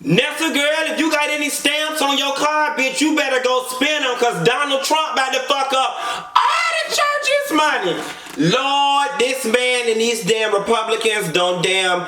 Nessa girl, if you got any stamps on your card, bitch, you better go spend them, because Donald Trump about to fuck up all the church's money. Lord, this man and these damn Republicans don't damn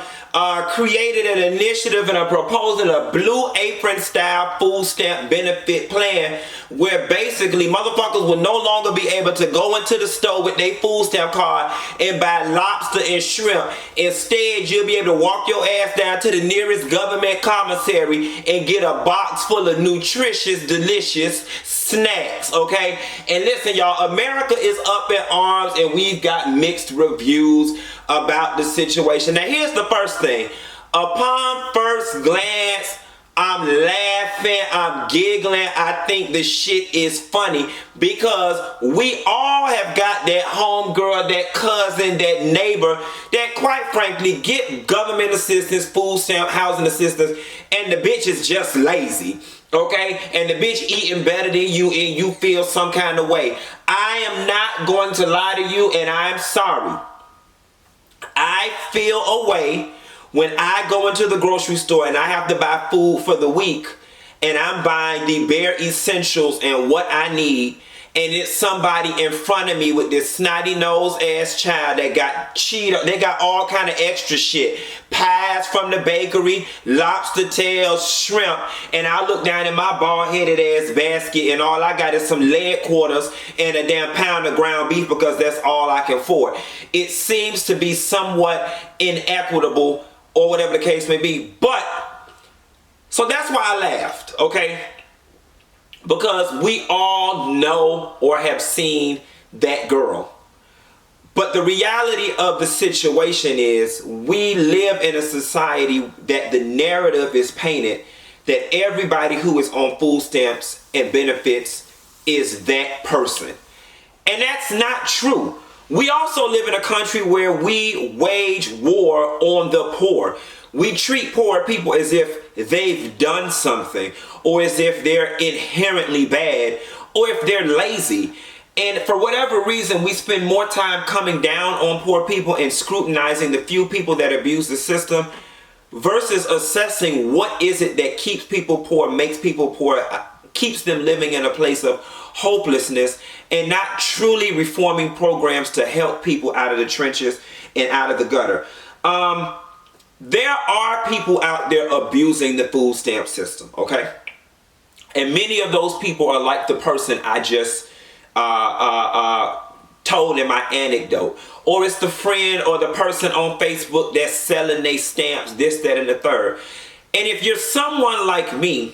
created an initiative and a proposal, a blue apron style food stamp benefit plan, where basically motherfuckers will no longer be able to go into the store with their food stamp card and buy lobster and shrimp. Instead, you'll be able to walk your ass down to the nearest government commissary and get a box full of nutritious, delicious snacks, okay? And listen, y'all, America is up in arms and we've got mixed reviews about the situation. Now, here's the first thing. Upon first glance, I'm laughing, I'm giggling, I think the shit is funny, because we all have got that homegirl, that cousin, that neighbor that quite frankly get government assistance, food stamp, housing assistance, and the bitch is just lazy. Okay, and the bitch eating better than you and you feel some kind of way. I am not going to lie to you, and I'm sorry. I feel a way when I go into the grocery store and I have to buy food for the week, and I'm buying the bare essentials and what I need, and it's somebody in front of me with this snotty nose ass child that got Cheetos, they got all kind of extra shit, pies from the bakery, lobster tails, shrimp, and I look down in my bald-headed ass basket and all I got is some leg quarters and a damn pound of ground beef, because that's all I can afford. It seems to be somewhat inequitable, or whatever the case may be. But so that's why I laughed, okay? Because we all know or have seen that girl. But the reality of the situation is, we live in a society that the narrative is painted that everybody who is on food stamps and benefits is that person. And that's not true. We also live in a country where we wage war on the poor. We treat poor people as if they've done something, or as if they're inherently bad, or if they're lazy. And for whatever reason, we spend more time coming down on poor people and scrutinizing the few people that abuse the system, versus assessing what is it that keeps people poor, makes people poor, keeps them living in a place of hopelessness, and not truly reforming programs to help people out of the trenches and out of the gutter. There are people out there abusing the food stamp system, okay? And many of those people are like the person I just told in my anecdote. Or it's the friend or the person on Facebook that's selling they stamps, this, that, and the third. And if you're someone like me,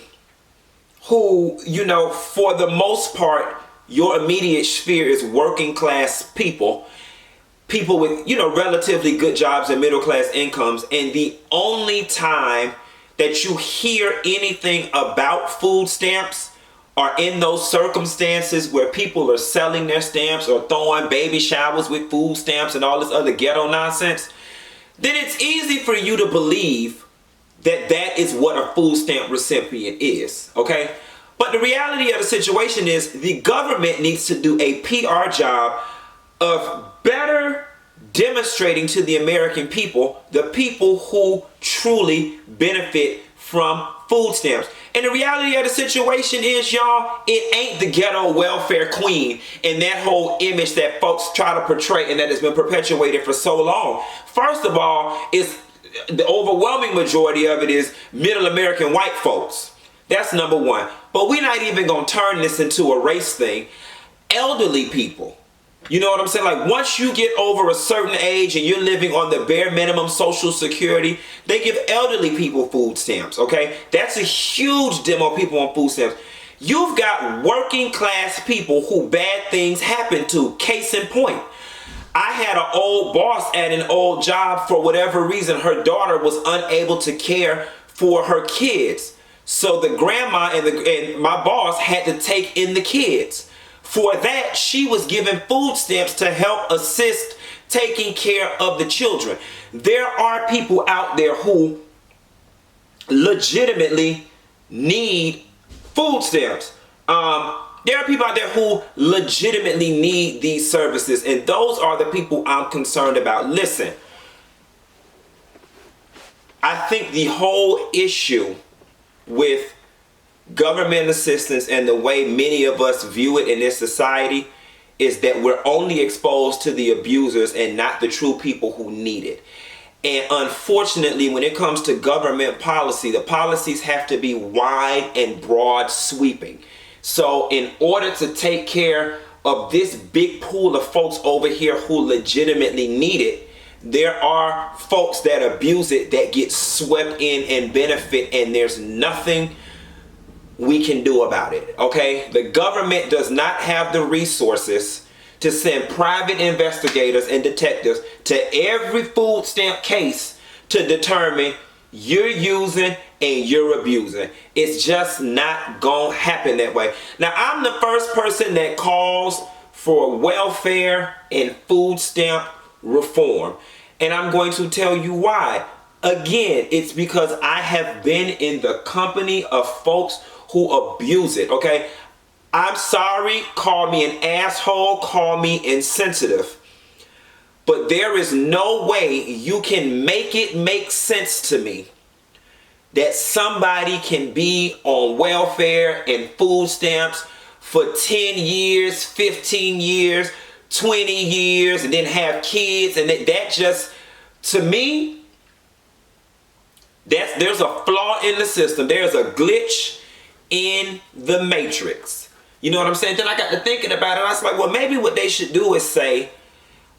who, you know, for the most part, your immediate sphere is working class people with, you know, relatively good jobs and middle class incomes, and the only time that you hear anything about food stamps are in those circumstances where people are selling their stamps or throwing baby showers with food stamps and all this other ghetto nonsense, then it's easy for you to believe that that is what a food stamp recipient is, okay? But the reality of the situation is, the government needs to do a PR job of better demonstrating to the American people, the people who truly benefit from food stamps. And the reality of the situation is, y'all, it ain't the ghetto welfare queen and that whole image that folks try to portray and that has been perpetuated for so long. First of all, it's the overwhelming majority of it is middle American white folks. That's number one. But we're not even going to turn this into a race thing. Elderly people. You know what I'm saying? Like, once you get over a certain age and you're living on the bare minimum Social Security, they give elderly people food stamps, okay? That's a huge demo of people on food stamps. You've got working class people who bad things happen to. Case in point, I had an old boss at an old job. For whatever reason, her daughter was unable to care for her kids. So the grandma and my boss had to take in the kids. For that, she was given food stamps to help assist taking care of the children. There are people out there who legitimately need food stamps. There are people out there who legitimately need these services, and those are the people I'm concerned about. Listen, I think the whole issue with government assistance and the way many of us view it in this society is that we're only exposed to the abusers and not the true people who need it. And unfortunately, when it comes to government policy, the policies have to be wide and broad sweeping. So in order to take care of this big pool of folks over here who legitimately need it, there are folks that abuse it that get swept in and benefit, and there's nothing we can do about it, okay? The government does not have the resources to send private investigators and detectives to every food stamp case to determine you're using and you're abusing. It's just not gonna happen that way. Now, I'm the first person that calls for welfare and food stamp reform, and I'm going to tell you why. Again, it's because I have been in the company of folks who abuse it, okay? I'm sorry, call me an asshole, call me insensitive, but there is no way you can make it make sense to me that somebody can be on welfare and food stamps for 10 years, 15 years, 20 years, and then have kids, and that just, to me, there's a flaw in the system. There's a glitch in the matrix. You know what I'm saying? Then I got to thinking about it. I was like, well, maybe what they should do is say,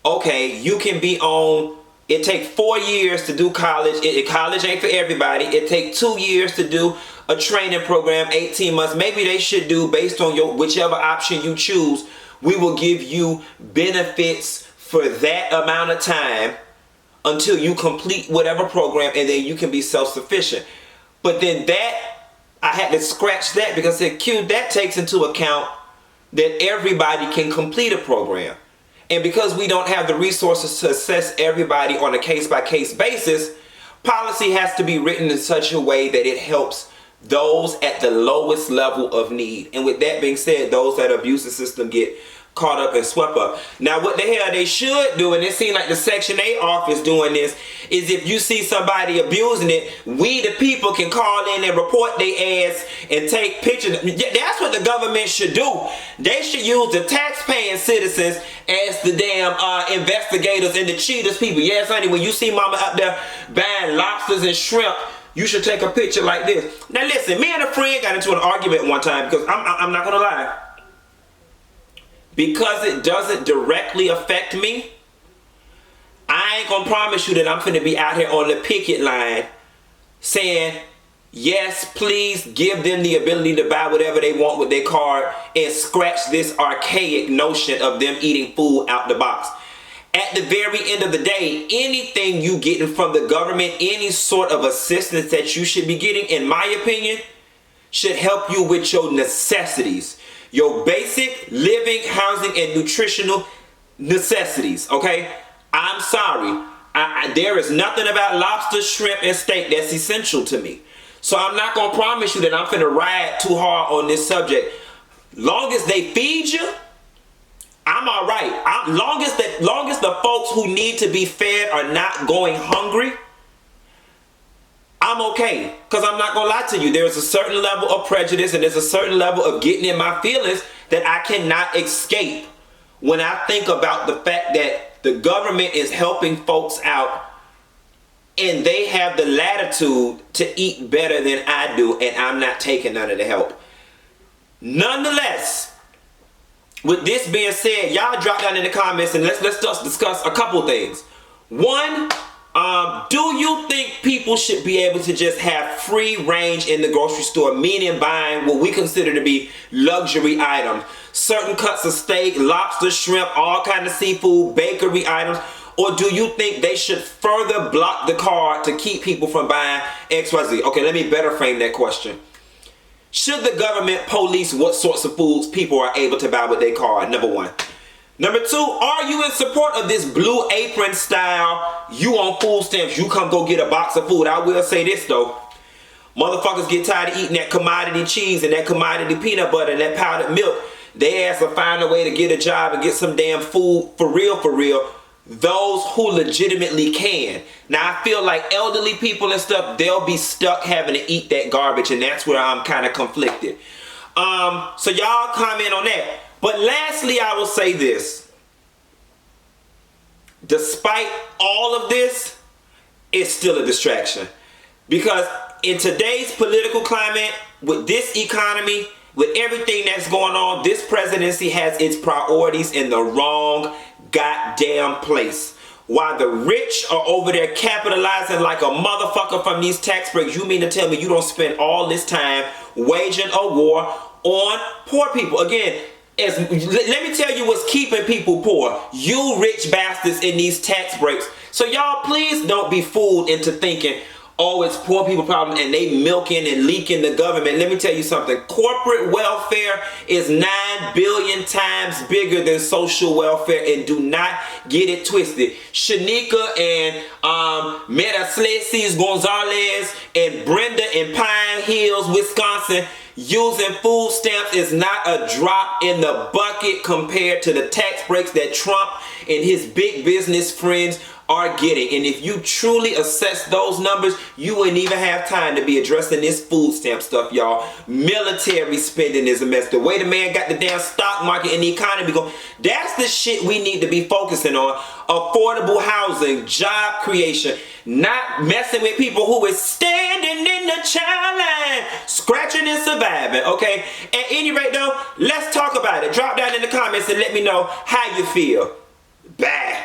okay, you can be on, it takes 4 years to do college. College ain't for everybody. It takes 2 years to do a training program, 18 months. Maybe they should do, based on your whichever option you choose, we will give you benefits for that amount of time until you complete whatever program, and then you can be self-sufficient. But then that, I had to scratch that because I said, Q, that takes into account that everybody can complete a program. And because we don't have the resources to assess everybody on a case-by-case basis, policy has to be written in such a way that it helps those at the lowest level of need. And with that being said, those that abuse the system get caught up and swept up. Now, what the hell they should do, and it seems like the Section 8 office doing this, is if you see somebody abusing it, we the people can call in and report their ass and take pictures. That's what the government should do. They should use the tax-paying citizens as the damn investigators and the cheaters people. Yes, honey, when you see mama out there buying lobsters and shrimp, you should take a picture like this. Now listen, me and a friend got into an argument one time because I'm not gonna lie. Because it doesn't directly affect me, I ain't gonna promise you that I'm finna be out here on the picket line saying, yes, please give them the ability to buy whatever they want with their card and scratch this archaic notion of them eating food out the box. At the very end of the day, anything you getting from the government, any sort of assistance that you should be getting, in my opinion, should help you with your necessities. Your basic living, housing, and nutritional necessities, okay? I'm sorry. There is nothing about lobster, shrimp, and steak that's essential to me. So I'm not going to promise you that I'm finna ride too hard on this subject. Long as they feed you, I'm all right. Long as the folks who need to be fed are not going hungry, I'm okay, because I'm not going to lie to you. There's a certain level of prejudice and there's a certain level of getting in my feelings that I cannot escape when I think about the fact that the government is helping folks out and they have the latitude to eat better than I do, and I'm not taking none of the help. Nonetheless, with this being said, y'all drop down in the comments and let's just discuss a couple things. One, do you think people should be able to just have free range in the grocery store, meaning buying what we consider to be luxury items, certain cuts of steak, lobster, shrimp, all kind of seafood, bakery items? Or do you think they should further block the card to keep people from buying XYZ? Okay, let me better frame that question. Should the government police what sorts of foods people are able to buy with their card? Number one. Number two, are you in support of this blue apron style, you on food stamps, you come go get a box of food? I will say this though, motherfuckers get tired of eating that commodity cheese and that commodity peanut butter and that powdered milk. They ass will find a way to get a job and get some damn food for real, those who legitimately can. Now, I feel like elderly people and stuff, they'll be stuck having to eat that garbage, and that's where I'm kind of conflicted. So y'all comment on that. But lastly, I will say this. Despite all of this, it's still a distraction. Because in today's political climate, with this economy, with everything that's going on, this presidency has its priorities in the wrong goddamn place. While the rich are over there capitalizing like a motherfucker from these tax breaks, you mean to tell me you don't spend all this time waging a war on poor people? Again, let me tell you what's keeping people poor. You rich bastards in these tax breaks. So y'all please don't be fooled into thinking, oh, it's poor people problem and they milking and leaking the government. Let me tell you something. Corporate welfare is 9 billion times bigger than social welfare, and do not get it twisted. Shanika and Metaslessis Gonzalez and Brenda in Pine Hills, Wisconsin, using food stamps is not a drop in the bucket compared to the tax breaks that Trump and his big business friends are getting. And if you truly assess those numbers, you wouldn't even have time to be addressing this food stamp stuff, y'all. Military spending is a mess. The way the man got the damn stock market and the economy going, that's the shit we need to be focusing on. Affordable housing, job creation, not messing with people who is standing in the child line, scratching and surviving, okay? At any rate though, let's talk about it. Drop down in the comments and let me know how you feel. Bye.